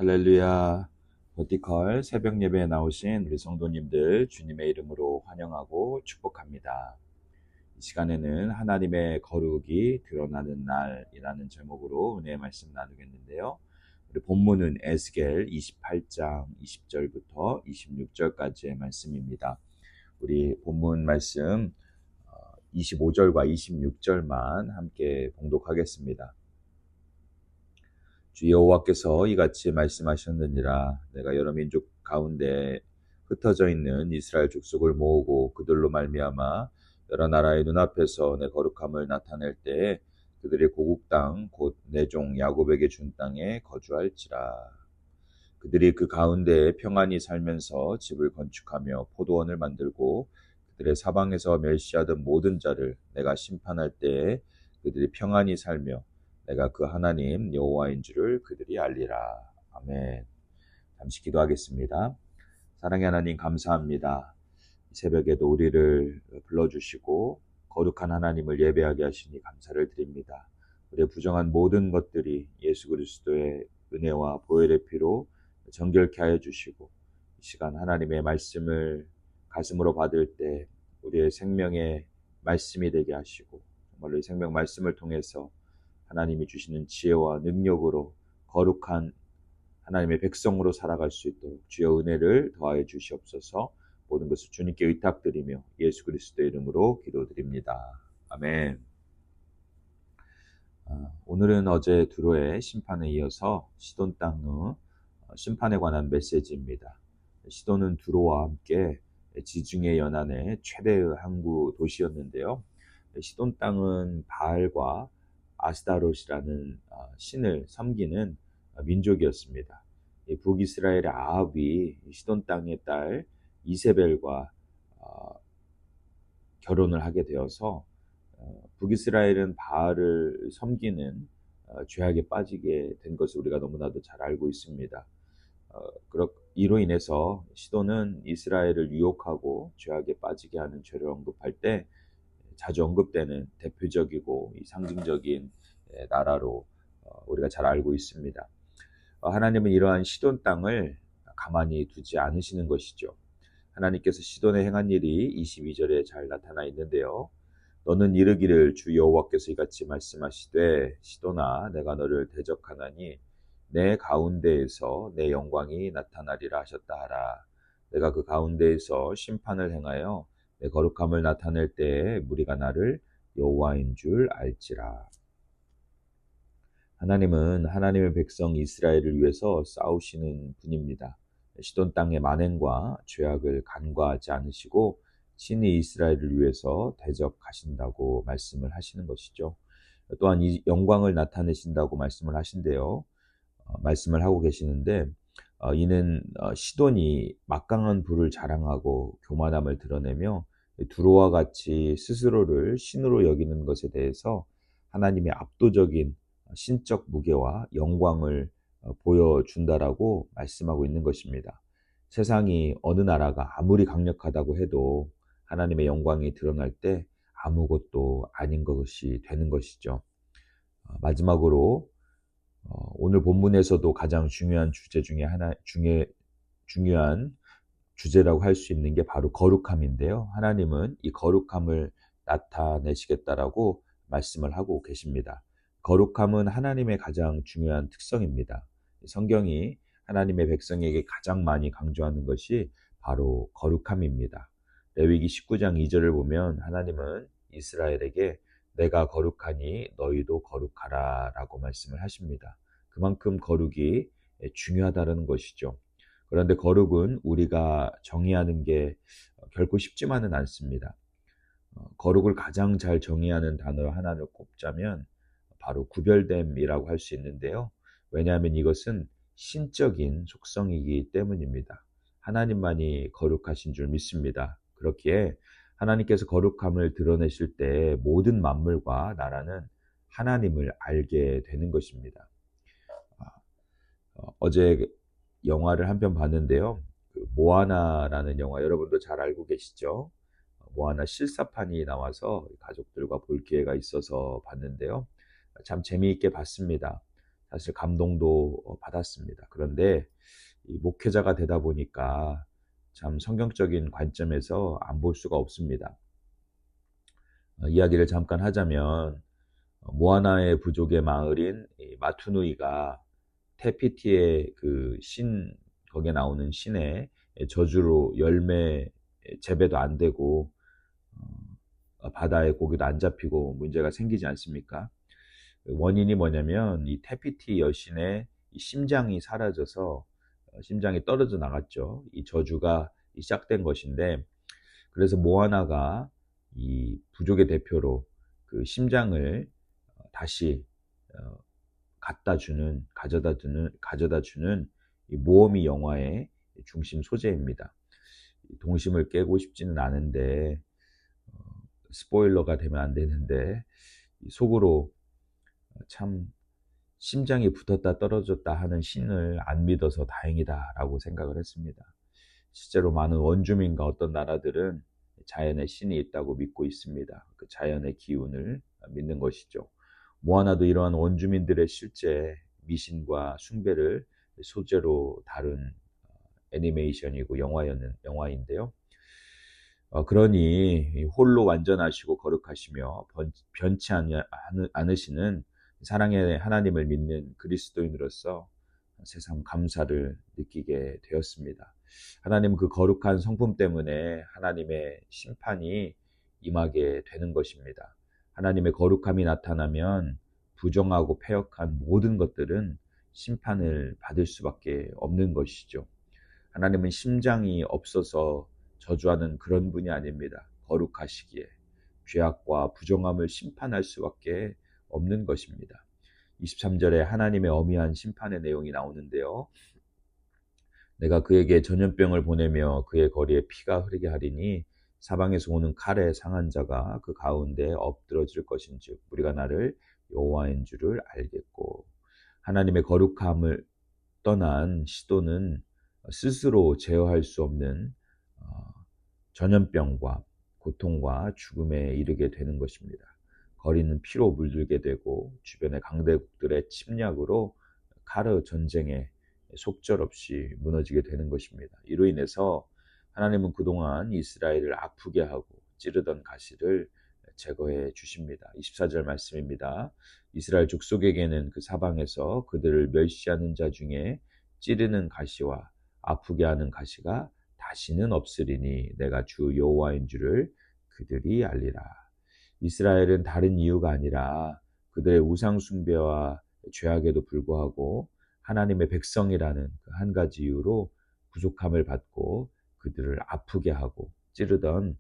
할렐루야. 버티컬 새벽 예배에 나오신 우리 성도님들 주님의 이름으로 환영하고 축복합니다. 이 시간에는 하나님의 거룩이 드러나는 날이라는 제목으로 은혜의 말씀 나누겠는데요. 우리 본문은 에스겔 28장 20절부터 26절까지의 말씀입니다. 우리 본문 말씀 25절과 26절만 함께 봉독하겠습니다. 주 여호와께서 이같이 말씀하셨느니라. 내가 여러 민족 가운데 흩어져 있는 이스라엘 족속을 모으고 그들로 말미암아 여러 나라의 눈앞에서 내 거룩함을 나타낼 때에 그들의 고국 땅 곧 내 종 야곱에게 준 땅에 거주할지라. 그들이 그 가운데에 평안히 살면서 집을 건축하며 포도원을 만들고 그들의 사방에서 멸시하던 모든 자를 내가 심판할 때에 그들이 평안히 살며 내가 그 하나님 여호와인 줄을 그들이 알리라. 아멘. 잠시 기도하겠습니다. 사랑의 하나님 감사합니다. 이 새벽에도 우리를 불러주시고 거룩한 하나님을 예배하게 하시니 감사를 드립니다. 우리의 부정한 모든 것들이 예수 그리스도의 은혜와 보혈의 피로 정결케 하여 주시고 이 시간 하나님의 말씀을 가슴으로 받을 때 우리의 생명의 말씀이 되게 하시고 정말로 이 생명 말씀을 통해서 하나님이 주시는 지혜와 능력으로 거룩한 하나님의 백성으로 살아갈 수 있도록 주여 은혜를 더하여 주시옵소서. 모든 것을 주님께 의탁드리며 예수 그리스도의 이름으로 기도드립니다. 아멘. 오늘은 어제 두로의 심판에 이어서 시돈 땅의 심판에 관한 메시지입니다. 시돈은 두로와 함께 지중해 연안의 최대의 항구 도시였는데요. 시돈 땅은 바알과 아스다롯이라는 신을 섬기는 민족이었습니다. 북이스라엘의 아합이 시돈 땅의 딸 이세벨과 결혼을 하게 되어서 북이스라엘은 바알을 섬기는 죄악에 빠지게 된 것을 우리가 너무나도 잘 알고 있습니다. 이로 인해서 시돈은 이스라엘을 유혹하고 죄악에 빠지게 하는 죄를 언급할 때 자주 언급되는 대표적이고 상징적인 나라로 우리가 잘 알고 있습니다. 하나님은 이러한 시돈 땅을 가만히 두지 않으시는 것이죠. 하나님께서 시돈에 행한 일이 22절에 잘 나타나 있는데요. 너는 이르기를 주 여호와께서 이같이 말씀하시되 시돈아 내가 너를 대적하나니 내 가운데에서 내 영광이 나타나리라 하셨다 하라. 내가 그 가운데에서 심판을 행하여 내 거룩함을 나타낼 때에 무리가 나를 여호와인 줄 알지라. 하나님은 하나님의 백성 이스라엘을 위해서 싸우시는 분입니다. 시돈 땅의 만행과 죄악을 간과하지 않으시고 친히 이스라엘을 위해서 대적하신다고 말씀을 하시는 것이죠. 또한 이 영광을 나타내신다고 말씀을 하신대요. 말씀을 하고 계시는데 이는 시돈이 막강한 부를 자랑하고 교만함을 드러내며 두로와 같이 스스로를 신으로 여기는 것에 대해서 하나님의 압도적인 신적 무게와 영광을 보여준다라고 말씀하고 있는 것입니다. 세상이 어느 나라가 아무리 강력하다고 해도 하나님의 영광이 드러날 때 아무것도 아닌 것이 되는 것이죠. 마지막으로 오늘 본문에서도 가장 중요한 주제 중에 중요한 주제라고 할 수 있는 게 바로 거룩함인데요. 하나님은 이 거룩함을 나타내시겠다라고 말씀을 하고 계십니다. 거룩함은 하나님의 가장 중요한 특성입니다. 성경이 하나님의 백성에게 가장 많이 강조하는 것이 바로 거룩함입니다. 레위기 19장 2절을 보면 하나님은 이스라엘에게 내가 거룩하니 너희도 거룩하라 라고 말씀을 하십니다. 그만큼 거룩이 중요하다는 것이죠. 그런데 거룩은 우리가 정의하는 게 결코 쉽지만은 않습니다. 거룩을 가장 잘 정의하는 단어 하나를 꼽자면 바로 구별됨이라고 할 수 있는데요. 왜냐하면 이것은 신적인 속성이기 때문입니다. 하나님만이 거룩하신 줄 믿습니다. 그렇기에 하나님께서 거룩함을 드러내실 때 모든 만물과 나라는 하나님을 알게 되는 것입니다. 어제 영화를 한 편 봤는데요. 모아나라는 영화 여러분도 잘 알고 계시죠? 모아나 실사판이 나와서 가족들과 볼 기회가 있어서 봤는데요. 참 재미있게 봤습니다. 사실 감동도 받았습니다. 그런데 이 목회자가 되다 보니까 참 성경적인 관점에서 안 볼 수가 없습니다. 이야기를 잠깐 하자면 모아나의 부족의 마을인 마투누이가 테피티의 그 신, 거기에 나오는 신의 저주로 열매 재배도 안 되고 바다의 고기도 안 잡히고 문제가 생기지 않습니까? 원인이 뭐냐면 이 테피티 여신의 이 심장이 사라져서 심장이 떨어져 나갔죠. 이 저주가 시작된 것인데, 그래서 모아나가 이 부족의 대표로 그 심장을 다시 가져다 주는 이 모험이 영화의 중심 소재입니다. 동심을 깨고 싶지는 않은데 스포일러가 되면 안 되는데, 속으로 참 심장이 붙었다 떨어졌다 하는 신을 안 믿어서 다행이다라고 생각을 했습니다. 실제로 많은 원주민과 어떤 나라들은 자연의 신이 있다고 믿고 있습니다. 그 자연의 기운을 믿는 것이죠. 모아나도 이러한 원주민들의 실제 미신과 숭배를 소재로 다룬 애니메이션이고 영화인데요. 그러니 홀로 완전하시고 거룩하시며 변치 않으시는 사랑의 하나님을 믿는 그리스도인으로서 새삼 감사를 느끼게 되었습니다. 하나님 그 거룩한 성품 때문에 하나님의 심판이 임하게 되는 것입니다. 하나님의 거룩함이 나타나면 부정하고 패역한 모든 것들은 심판을 받을 수밖에 없는 것이죠. 하나님은 심장이 없어서 저주하는 그런 분이 아닙니다. 거룩하시기에 죄악과 부정함을 심판할 수밖에 없는 것입니다. 23절에 하나님의 엄미한 심판의 내용이 나오는데요. 내가 그에게 전염병을 보내며 그의 거리에 피가 흐르게 하리니 사방에서 오는 칼에 상한 자가 그 가운데 엎드러질 것인즉 우리가 나를 여호와인 줄을 알겠고, 하나님의 거룩함을 떠난 시도는 스스로 제어할 수 없는 전염병과 고통과 죽음에 이르게 되는 것입니다. 거리는 피로 물들게 되고 주변의 강대국들의 침략으로 카르 전쟁에 속절없이 무너지게 되는 것입니다. 이로 인해서 하나님은 그동안 이스라엘을 아프게 하고 찌르던 가시를 제거해 주십니다. 24절 말씀입니다. 이스라엘 족속에게는 그 사방에서 그들을 멸시하는 자 중에 찌르는 가시와 아프게 하는 가시가 다시는 없으리니 내가 주 여호와인 줄을 그들이 알리라. 이스라엘은 다른 이유가 아니라 그들의 우상 숭배와 죄악에도 불구하고 하나님의 백성이라는 그 한 가지 이유로 부족함을 받고 그들을 아프게 하고 찌르던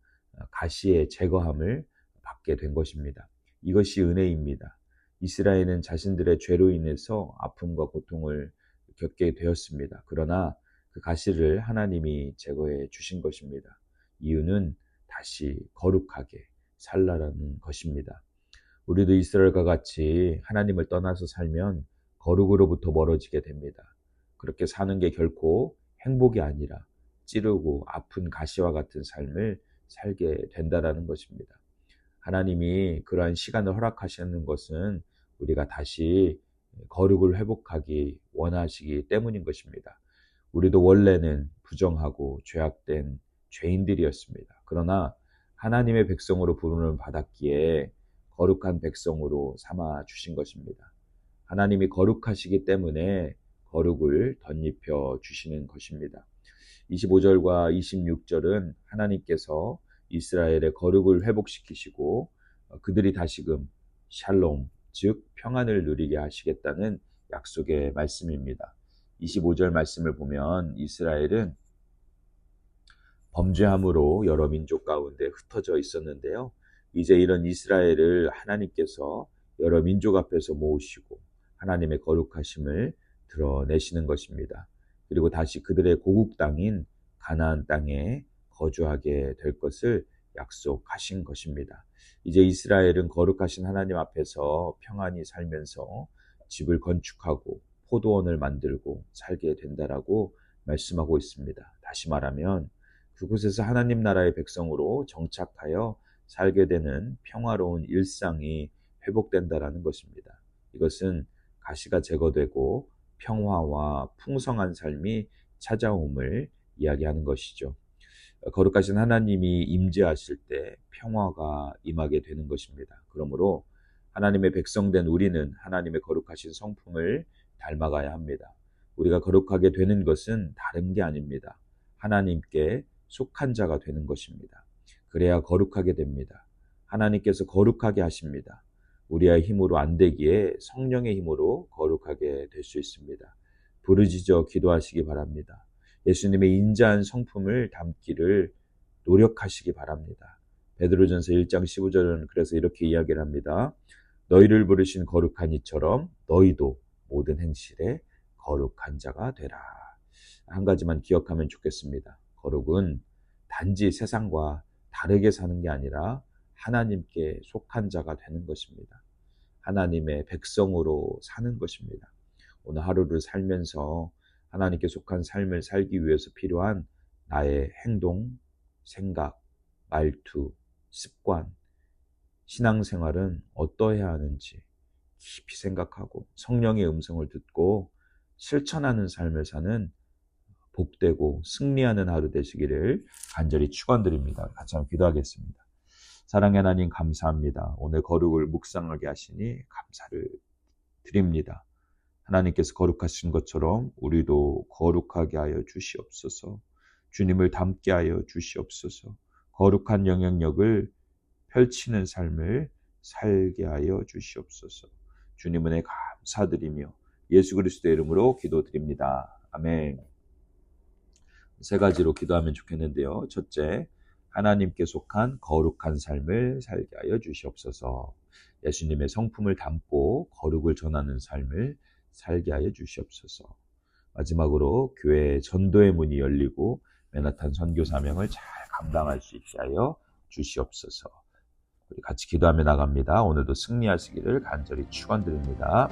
가시의 제거함을 받게 된 것입니다. 이것이 은혜입니다. 이스라엘은 자신들의 죄로 인해서 아픔과 고통을 겪게 되었습니다. 그러나 그 가시를 하나님이 제거해 주신 것입니다. 이유는 다시 거룩하게 살라라는 것입니다. 우리도 이스라엘과 같이 하나님을 떠나서 살면 거룩으로부터 멀어지게 됩니다. 그렇게 사는 게 결코 행복이 아니라 찌르고 아픈 가시와 같은 삶을 살게 된다라는 것입니다. 하나님이 그러한 시간을 허락하시는 것은 우리가 다시 거룩을 회복하기 원하시기 때문인 것입니다. 우리도 원래는 부정하고 죄악된 죄인들이었습니다. 그러나 하나님의 백성으로 부름을 받았기에 거룩한 백성으로 삼아 주신 것입니다. 하나님이 거룩하시기 때문에 거룩을 덧입혀 주시는 것입니다. 25절과 26절은 하나님께서 이스라엘의 거룩을 회복시키시고 그들이 다시금 샬롬, 즉 평안을 누리게 하시겠다는 약속의 말씀입니다. 25절 말씀을 보면 이스라엘은 범죄함으로 여러 민족 가운데 흩어져 있었는데요. 이제 이런 이스라엘을 하나님께서 여러 민족 앞에서 모으시고 하나님의 거룩하심을 드러내시는 것입니다. 그리고 다시 그들의 고국 땅인 가나안 땅에 거주하게 될 것을 약속하신 것입니다. 이제 이스라엘은 거룩하신 하나님 앞에서 평안히 살면서 집을 건축하고 포도원을 만들고 살게 된다라고 말씀하고 있습니다. 다시 말하면 그곳에서 하나님 나라의 백성으로 정착하여 살게 되는 평화로운 일상이 회복된다라는 것입니다. 이것은 가시가 제거되고 평화와 풍성한 삶이 찾아옴을 이야기하는 것이죠. 거룩하신 하나님이 임재하실 때 평화가 임하게 되는 것입니다. 그러므로 하나님의 백성된 우리는 하나님의 거룩하신 성품을 닮아가야 합니다. 우리가 거룩하게 되는 것은 다른 게 아닙니다. 하나님께 속한 자가 되는 것입니다. 그래야 거룩하게 됩니다. 하나님께서 거룩하게 하십니다. 우리의 힘으로 안 되기에 성령의 힘으로 거룩하게 될 수 있습니다. 부르짖어 기도하시기 바랍니다. 예수님의 인자한 성품을 담기를 노력하시기 바랍니다. 베드로전서 1장 15절은 그래서 이렇게 이야기를 합니다. 너희를 부르신 거룩한 이처럼 너희도 모든 행실에 거룩한 자가 되라. 한 가지만 기억하면 좋겠습니다. 거룩은 단지 세상과 다르게 사는 게 아니라 하나님께 속한 자가 되는 것입니다. 하나님의 백성으로 사는 것입니다. 오늘 하루를 살면서 하나님께 속한 삶을 살기 위해서 필요한 나의 행동, 생각, 말투, 습관, 신앙생활은 어떠해야 하는지 깊이 생각하고 성령의 음성을 듣고 실천하는 삶을 사는 복되고 승리하는 하루 되시기를 간절히 축원드립니다. 같이 한번 기도하겠습니다. 사랑의 하나님 감사합니다. 오늘 거룩을 묵상하게 하시니 감사를 드립니다. 하나님께서 거룩하신 것처럼 우리도 거룩하게 하여 주시옵소서. 주님을 닮게 하여 주시옵소서. 거룩한 영향력을 펼치는 삶을 살게 하여 주시옵소서. 주님 은혜 감사드리며 예수 그리스도의 이름으로 기도드립니다. 아멘. 세 가지로 기도하면 좋겠는데요. 첫째, 하나님께 속한 거룩한 삶을 살게 하여 주시옵소서. 예수님의 성품을 담고 거룩을 전하는 삶을 살게 하여 주시옵소서. 마지막으로 교회의 전도의 문이 열리고 맨하탄 선교 사명을 잘 감당할 수 있게 하여 주시옵소서. 우리 같이 기도하며 나갑니다. 오늘도 승리하시기를 간절히 축원드립니다.